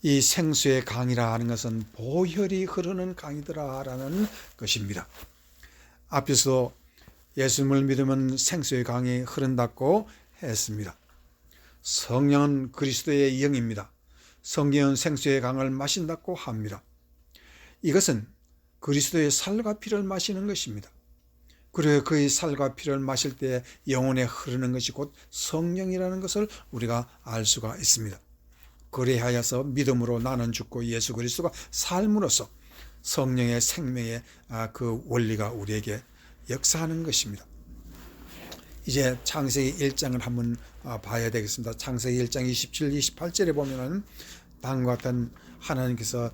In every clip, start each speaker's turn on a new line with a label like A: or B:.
A: 이 생수의 강이라 하는 것은 보혈이 흐르는 강이더라라는 것입니다. 앞에서 예수님을 믿으면 생수의 강이 흐른다고 했습니다. 성령은 그리스도의 영입니다. 성령은 생수의 강을 마신다고 합니다. 이것은 그리스도의 살과 피를 마시는 것입니다. 그리고 그의 살과 피를 마실 때 영혼에 흐르는 것이 곧 성령이라는 것을 우리가 알 수가 있습니다. 그리하여서 믿음으로 나는 죽고 예수 그리스도가 삶으로써 성령의 생명의 그 원리가 우리에게 역사하는 것입니다. 이제 창세기 1장을 한번 봐야 되겠습니다. 창세기 1장 27, 28절에 보면은 다음과 같은 하나님께서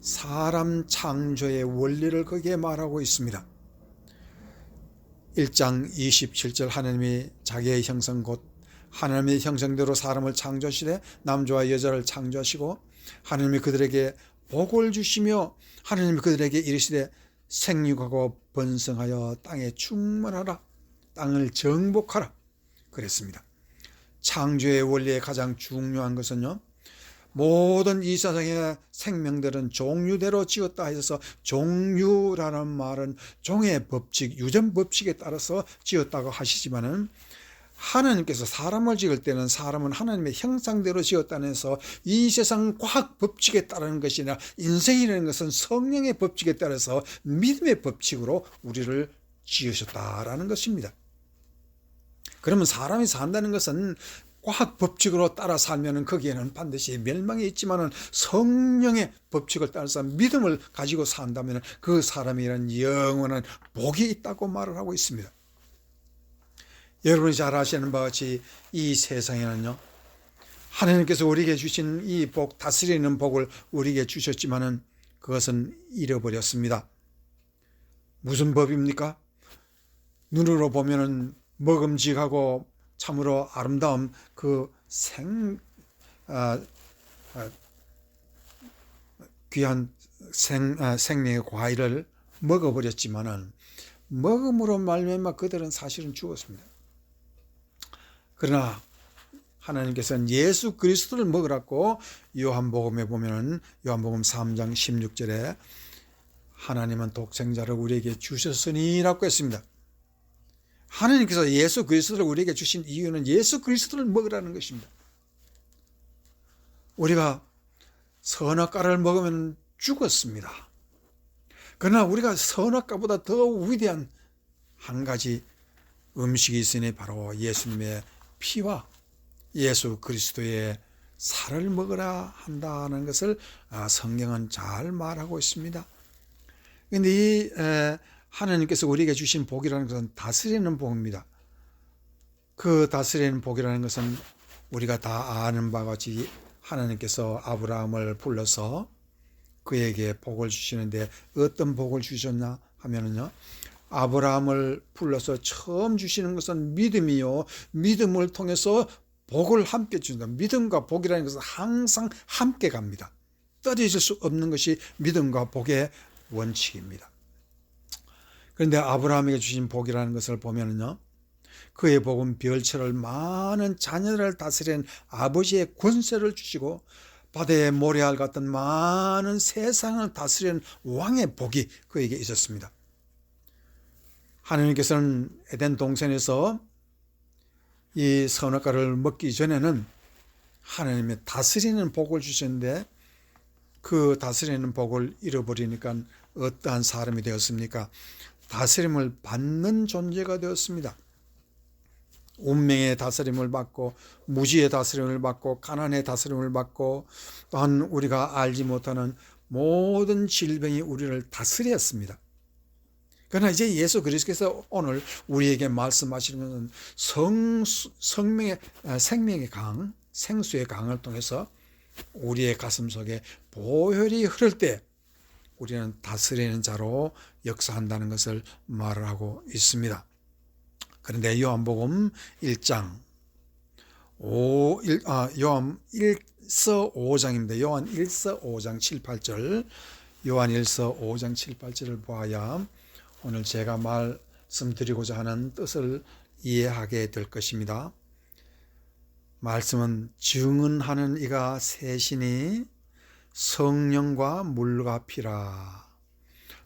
A: 사람 창조의 원리를 거기에 말하고 있습니다. 1장 27절 하나님이 자기의 형상 곧 하나님의 형상대로 사람을 창조하시되 남자와 여자를 창조하시고 하나님이 그들에게 복을 주시며 하나님이 그들에게 이르시되 생육하고 번성하여 땅에 충만하라 땅을 정복하라 그랬습니다. 창조의 원리의 가장 중요한 것은요, 모든 이 세상의 생명들은 종류대로 지었다 해서 종류라는 말은 종의 법칙, 유전 법칙에 따라서 지었다고 하시지만은 하나님께서 사람을 지을 때는 사람은 하나님의 형상대로 지었다는 해서 이 세상 과학 법칙에 따르는 것이 아니라 인생이라는 것은 성령의 법칙에 따라서 믿음의 법칙으로 우리를 지으셨다라는 것입니다. 그러면 사람이 산다는 것은 과학 법칙으로 따라 살면은 거기에는 반드시 멸망이 있지만은 성령의 법칙을 따라서 믿음을 가지고 산다면 그 사람이란 영원한 복이 있다고 말을 하고 있습니다. 여러분이 잘 아시는 바와 같이 이 세상에는요, 하나님께서 우리에게 주신 이 복, 다스리는 복을 우리에게 주셨지만은 그것은 잃어버렸습니다. 무슨 법입니까? 눈으로 보면은 먹음직하고 참으로 아름다운 그 귀한 생명의 과일을 먹어버렸지만은 먹음으로 말미암아 그들은 사실은 죽었습니다. 그러나 하나님께서는 예수 그리스도를 먹으라고 요한복음에 보면은 요한복음 3장 16절에 하나님은 독생자를 우리에게 주셨으니라고 했습니다. 하나님께서 예수 그리스도를 우리에게 주신 이유는 예수 그리스도를 먹으라는 것입니다. 우리가 선악과를 먹으면 죽었습니다. 그러나 우리가 선악과보다 더 위대한 한 가지 음식이 있으니 바로 예수님의 피와 예수 그리스도의 살을 먹으라 한다는 것을 성경은 잘 말하고 있습니다. 그런데 이 하나님께서 우리에게 주신 복이라는 것은 다스리는 복입니다. 그 다스리는 복이라는 것은 우리가 다 아는 바와 같이 하나님께서 아브라함을 불러서 그에게 복을 주시는데 어떤 복을 주셨나 하면은요, 아브라함을 불러서 처음 주시는 것은 믿음이요, 믿음을 통해서 복을 함께 주신다. 믿음과 복이라는 것은 항상 함께 갑니다. 떨어질 수 없는 것이 믿음과 복의 원칙입니다. 그런데 아브라함에게 주신 복이라는 것을 보면은요, 그의 복은 별처럼 많은 자녀를 다스리는 아버지의 권세를 주시고 바다의 모래알 같은 많은 세상을 다스리는 왕의 복이 그에게 있었습니다. 하나님께서는 에덴 동산에서 이 선악과를 먹기 전에는 하나님의 다스리는 복을 주셨는데 그 다스리는 복을 잃어버리니까 어떠한 사람이 되었습니까? 다스림을 받는 존재가 되었습니다. 운명의 다스림을 받고 무지의 다스림을 받고 가난의 다스림을 받고 또한 우리가 알지 못하는 모든 질병이 우리를 다스렸습니다. 그러나 이제 예수 그리스도께서 오늘 우리에게 말씀하시는 생명의 강, 생수의 강을 통해서 우리의 가슴 속에 보혈이 흐를 때 우리는 다스리는 자로 역사한다는 것을 말을 하고 있습니다. 그런데 요한복음 1장 요한 1서 5장입니다. 요한 1서 5장 7, 8절 요한 1서 5장 7, 8절을 보아야 오늘 제가 말씀드리고자 하는 뜻을 이해하게 될 것입니다. 말씀은 증언하는 이가 셋이니 성령과 물과 피라.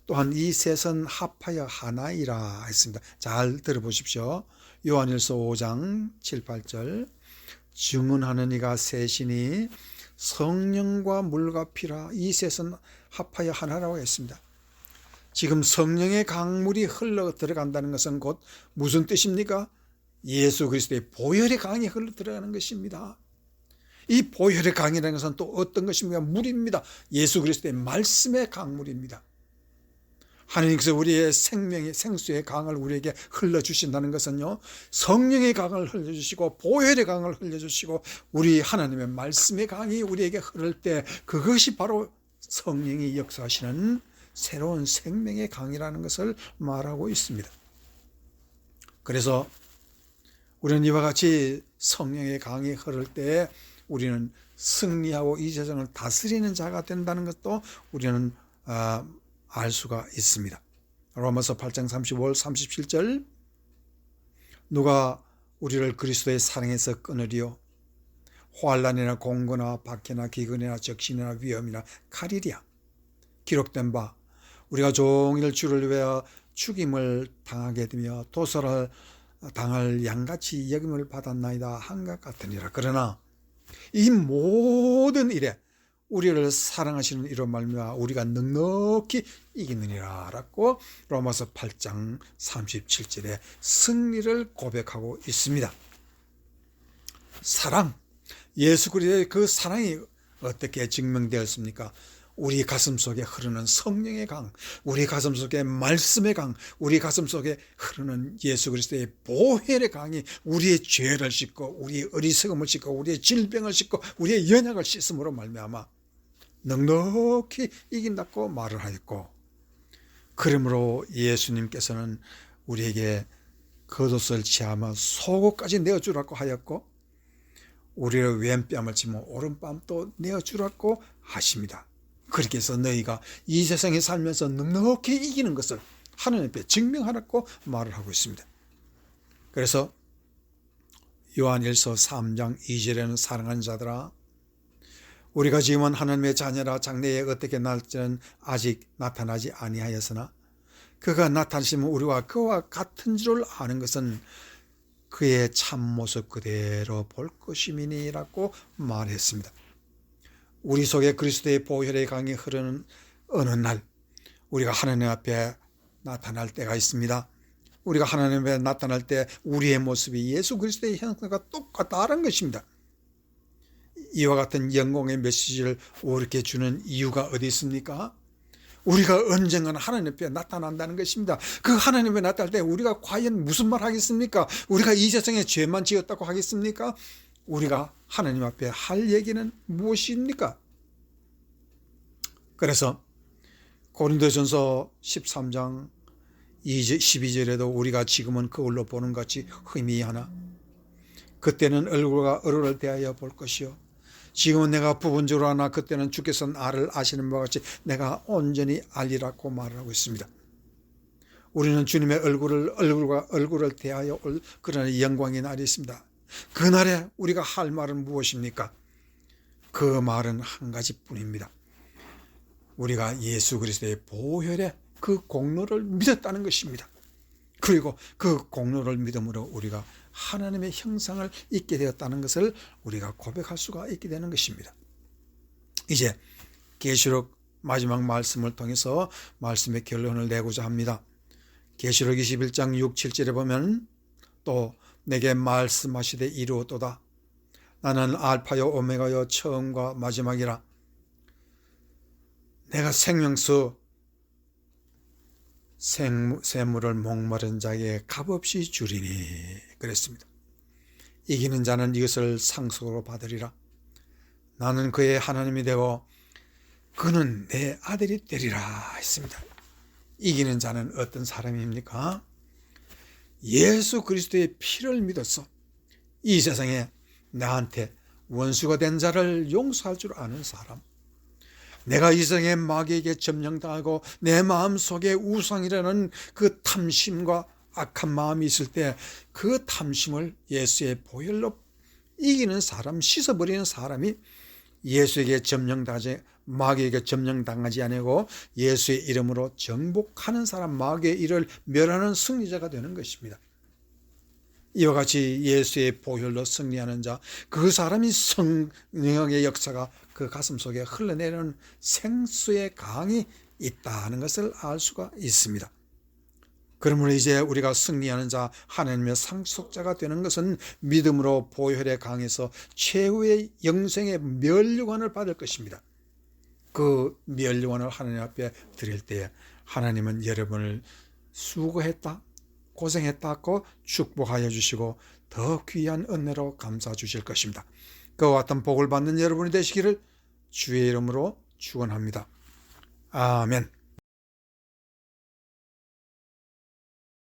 A: 또한 이 셋은 합하여 하나이라 했습니다. 잘 들어보십시오. 요한일서 5장 7, 8절. 증언하는 이가 셋이니 성령과 물과 피라. 이 셋은 합하여 하나라고 했습니다. 지금 성령의 강물이 흘러 들어간다는 것은 곧 무슨 뜻입니까? 예수 그리스도의 보혈의 강이 흘러 들어가는 것입니다. 이 보혈의 강이라는 것은 또 어떤 것입니까? 물입니다. 예수 그리스도의 말씀의 강물입니다. 하나님께서 우리의 생수의 강을 우리에게 흘러주신다는 것은요, 성령의 강을 흘려주시고 보혈의 강을 흘려주시고 우리 하나님의 말씀의 강이 우리에게 흐를 때 그것이 바로 성령이 역사하시는 새로운 생명의 강이라는 것을 말하고 있습니다. 그래서 우리는 이와 같이 성령의 강이 흐를 때 우리는 승리하고 이 세상을 다스리는 자가 된다는 것도 우리는 알 수가 있습니다. 로마서 8장 35절 37절. 누가 우리를 그리스도의 사랑에서 끊으리요? 환난이나 공고나 박해나 기근이나 적신이나 위험이나 칼이랴. 기록된 바 우리가 종일 주를 위하여 죽임을 당하게 되며 도살을 당할 양같이 여김을 받았나이다 한것 같으니라. 그러나 이 모든 일에 우리를 사랑하시는 이로 말미암아 우리가 넉넉히 이기느니라 라고 로마서 8장 37절에 승리를 고백하고 있습니다. 사랑, 예수 그리스도의 그 사랑이 어떻게 증명되었습니까? 우리 가슴 속에 흐르는 성령의 강, 우리 가슴 속에 말씀의 강, 우리 가슴 속에 흐르는 예수 그리스도의 보혈의 강이 우리의 죄를 씻고 우리의 어리석음을 씻고 우리의 질병을 씻고 우리의 연약을 씻음으로 말미암아 넉넉히 이긴다고 말을 하였고, 그러므로 예수님께서는 우리에게 겉옷을 취하며 속옷까지 내어주라고 하였고 우리의 왼뺨을 치며 오른뺨도 내어주라고 하십니다. 그렇게 해서 너희가 이 세상에 살면서 넉넉히 이기는 것을 하나님 앞에 증명하라고 말을 하고 있습니다. 그래서 요한일서 3장 2절에는 사랑하는 자들아, 우리가 지금은 하나님의 자녀라 장래에 어떻게 날지는 아직 나타나지 아니하였으나 그가 나타나시면 우리와 그와 같은 줄 아는 것은 그의 참모습 그대로 볼 것임이니라고 말했습니다. 우리 속에 그리스도의 보혈의 강이 흐르는 어느 날 우리가 하나님 앞에 나타날 때가 있습니다. 우리가 하나님 앞에 나타날 때 우리의 모습이 예수 그리스도의 형상과 똑같다는 것입니다. 이와 같은 영광의 메시지를 우리에게 주는 이유가 어디 있습니까? 우리가 언젠가는 하나님 앞에 나타난다는 것입니다. 그 하나님 앞에 나타날 때 우리가 과연 무슨 말 하겠습니까? 우리가 이 세상에 죄만 지었다고 하겠습니까? 우리가 하나님 앞에 할 얘기는 무엇입니까? 그래서 고린도전서 13장 12절에도 우리가 지금은 거울로 보는 것 같이 희미하나 그때는 얼굴과 얼굴을 대하여 볼 것이요 지금은 내가 부분적으로 하나 그때는 주께서 나를 아시는 바와 같이 내가 온전히 알리라고 말을 하고 있습니다. 우리는 주님의 얼굴과 얼굴을 대하여 올 그런 영광의 날이 있습니다. 그날에 우리가 할 말은 무엇입니까? 그 말은 한 가지뿐입니다. 우리가 예수 그리스도의 보혈의 그 공로를 믿었다는 것입니다. 그리고 그 공로를 믿음으로 우리가 하나님의 형상을 잊게 되었다는 것을 우리가 고백할 수가 있게 되는 것입니다. 이제 계시록 마지막 말씀을 통해서 말씀의 결론을 내고자 합니다. 계시록 21장 6, 7절에 보면 또 내게 말씀하시되 이루었도다. 나는 알파요 오메가요 처음과 마지막이라. 내가 생명수 샘물을 목마른 자에게 값없이 주리니 그랬습니다. 이기는 자는 이것을 상속으로 받으리라. 나는 그의 하나님이 되고 그는 내 아들이 되리라 했습니다. 이기는 자는 어떤 사람입니까? 예수 그리스도의 피를 믿어서 이 세상에 나한테 원수가 된 자를 용서할 줄 아는 사람, 내가 이 세상의 마귀에게 점령당하고 내 마음속에 우상이라는 그 탐심과 악한 마음이 있을 때 그 탐심을 예수의 보혈로 이기는 사람, 씻어버리는 사람이 예수에게 점령당하지 마귀에게 점령당하지 아니고 예수의 이름으로 정복하는 사람, 마귀의 일을 멸하는 승리자가 되는 것입니다. 이와 같이 예수의 보혈로 승리하는 자, 그 사람이 성령의 역사가 그 가슴 속에 흘러내리는 생수의 강이 있다는 것을 알 수가 있습니다. 그러므로 이제 우리가 승리하는 자, 하나님의 상속자가 되는 것은 믿음으로 보혈의 강에서 최후의 영생의 면류관을 받을 것입니다. 그 면류관을 하나님 앞에 드릴 때에 하나님은 여러분을 수고했다, 고생했다고 축복하여 주시고 더 귀한 은혜로 감사 주실 것입니다. 그와 같은 복을 받는 여러분이 되시기를 주의 이름으로 축원합니다. 아멘.